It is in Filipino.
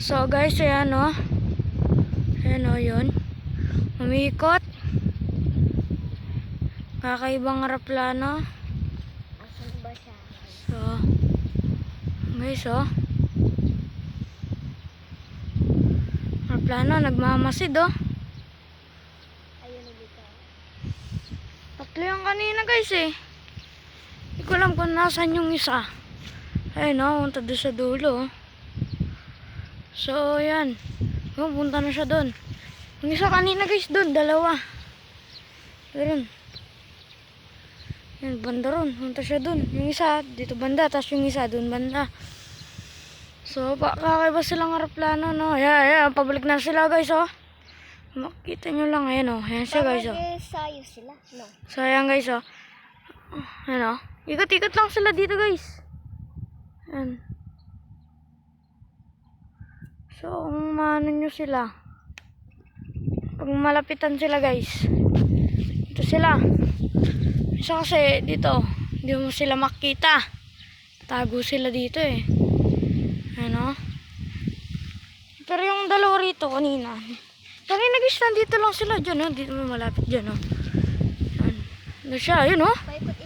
So guys, ayan o. Ayan o, yun. Umikot. Kakaibang aeroplano. Asan ba siya? So, guys o. Aeroplano, nagmamasid o. Ayun dito. Tatlo yung kanina guys eh. Hindi ko alam kung nasan yung isa. Ayun o, punta doon sa dulo o. So, ayan. Punta na siya doon. Yung isa kanina guys doon, dalawa. Ayun. Yan, banda ron. Punta siya doon. Yung isa dito banda, tapos yung isa doon banda. So, kakaiba silang aeroplano, no? Ayan, pabalik na sila guys, oh. Makita nyo lang, ayan, oh. Ayan siya guys, oh. Sayo sila, no? So, ayan guys, oh. Ayan, oh. Ikot-ikot lang sila dito guys. Ayan. So, kung maano nyo sila. Pag malapitan sila guys. Ito sila. Isa kasi dito, hindi mo sila makita. Tago sila dito eh. Ano? Pero yung dalawa rito kanina. Kanina guys, nandito lang sila dyan, oh. Dito malapit dyan, oh. Ano siya, yun, oh. Paikot